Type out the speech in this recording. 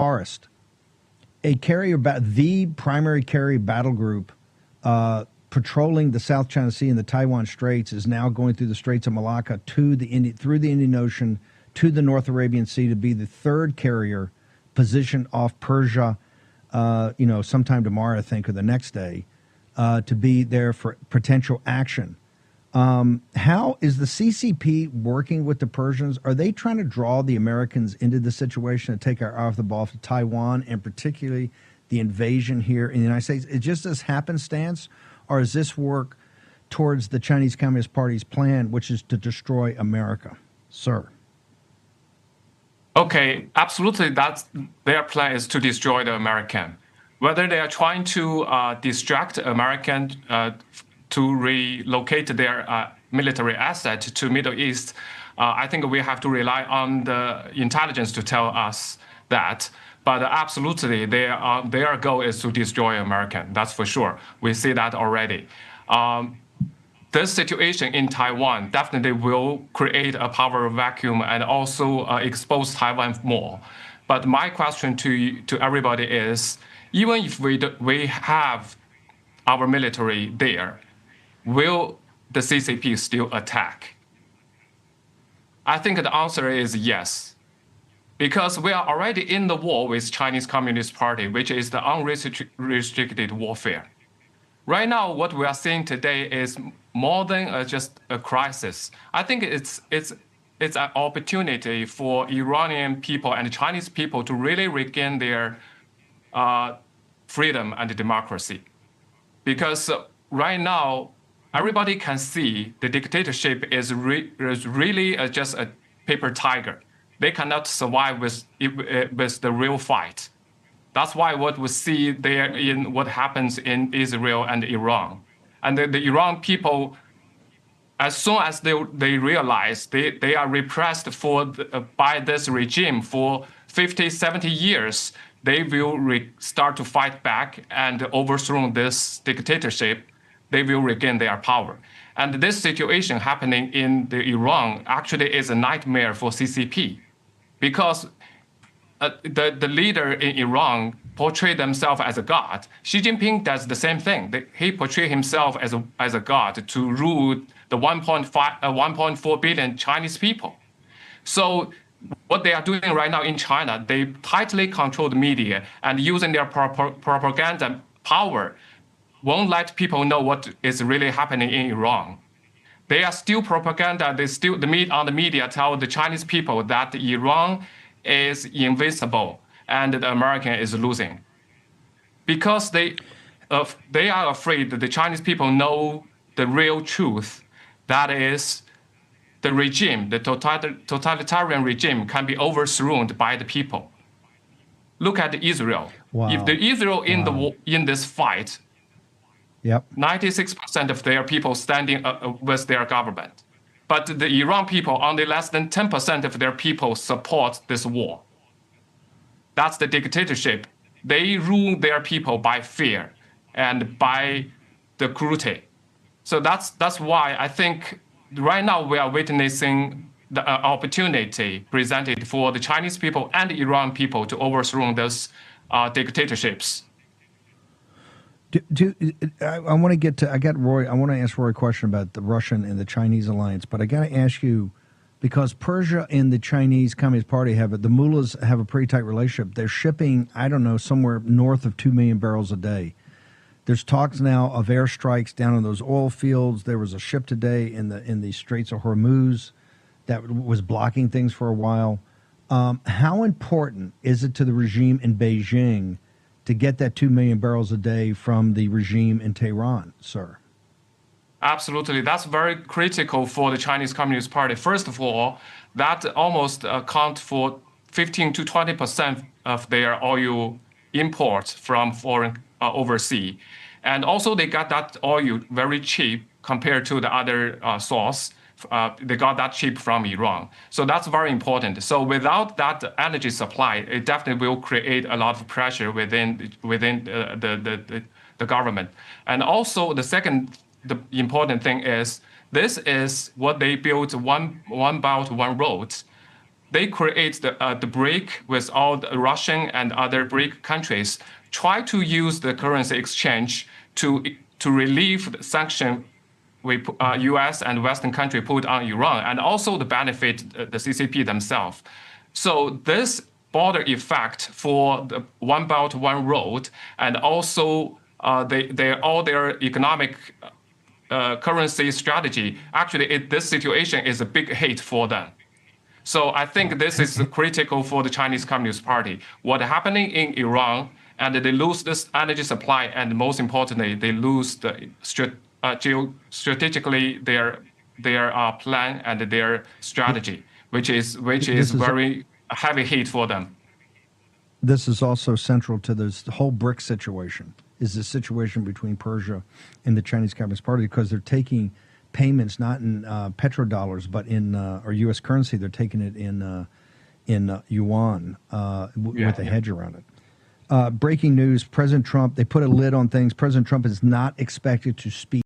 Forrest, the primary carrier battle group patrolling the South China Sea and the Taiwan Straits is now going through the Straits of Malacca through the Indian Ocean to the North Arabian Sea to be the third carrier positioned off Persia, sometime tomorrow, I think, or the next day, to be there for potential action. How is the CCP working with the Persians? Are they trying to draw the Americans into the situation to take our eye off the ball for Taiwan, and particularly the invasion here in the United States? Is just as happenstance, or is this work towards the Chinese Communist Party's plan, which is to destroy America? Sir. Okay, absolutely. That's their plan, is to destroy the American. Whether they are trying to distract American to relocate their military asset to Middle East, I think we have to rely on the intelligence to tell us that. But absolutely, their goal is to destroy American. That's for sure. We see that already. This situation in Taiwan definitely will create a power vacuum and also expose Taiwan more. But my question to everybody is, even if we have our military there, will the CCP still attack? I think the answer is yes, because we are already in the war with Chinese Communist Party, which is the unrestricted warfare. Right now, what we are seeing today is more than just a crisis. I think it's an opportunity for Iranian people and Chinese people to really regain their freedom and democracy. Because right now, everybody can see the dictatorship is really just a paper tiger. They cannot survive with the real fight. That's why what we see there in what happens in Israel and Iran. And the Iran people, as soon as they realize they are repressed by this regime for 50, 70 years, they will start to fight back and overthrow this dictatorship. They will regain their power. And this situation happening in Iran actually is a nightmare for CCP, because the leader in Iran portrayed themselves as a god. Xi Jinping does the same thing. He portrayed himself as a god to rule the 1.4 billion Chinese people. So what they are doing right now in China, they tightly control the media and using their propaganda power won't let people know what is really happening in Iran. They are still propaganda. On the media tell the Chinese people that Iran is invincible and the American is losing, because they are afraid that the Chinese people know the real truth. That is, the regime, the totalitarian regime, can be overthrown by the people. Look at Israel. Wow. If the Israel in this fight, 96% of their people standing with their government. But the Iran people, only less than 10% of their people support this war. That's the dictatorship. They rule their people by fear and by the cruelty. So that's why I think right now we are witnessing the opportunity presented for the Chinese people and Iran people to overthrow those dictatorships. I want to get to, I want to ask Roy a question about the Russian and the Chinese alliance, but I got to ask you, because Persia and the Chinese Communist Party the mullahs have a pretty tight relationship. They're shipping, I don't know, somewhere north of 2 million barrels a day. There's talks now of airstrikes down in those oil fields. There was a ship today in the Straits of Hormuz that was blocking things for a while. How important is it to the regime in Beijing to get that 2 million barrels a day from the regime in Tehran, sir? Absolutely. That's very critical for the Chinese Communist Party. First of all, that almost accounts for 15 to 20% of their oil imports from foreign overseas. And also they got that oil very cheap compared to the other source. They got that cheap from Iran. So that's very important. So without that energy supply, it definitely will create a lot of pressure within the government. And also the important thing is, this is what they built, one belt, one road. they create the BRIC with all the Russian and other BRIC countries, try to use the currency exchange to relieve the sanction U.S. and Western country put on Iran, and also to benefit the CCP themselves. So this border effect for the One Belt, One Road, and also all their economic currency strategy, actually this situation is a big hit for them. So I think this is critical for the Chinese Communist Party. What's happening in Iran, and they lose this energy supply, and most importantly, they lose the strategically their plan and their strategy, which is very heavy hit for them. This is also central to this whole BRIC situation, is the situation between Persia and the Chinese Communist Party, because they're taking payments not in petrodollars but in or U.S. currency. They're taking it in yuan with a hedge around it. Breaking news: President Trump. They put a lid on things. President Trump is not expected to speak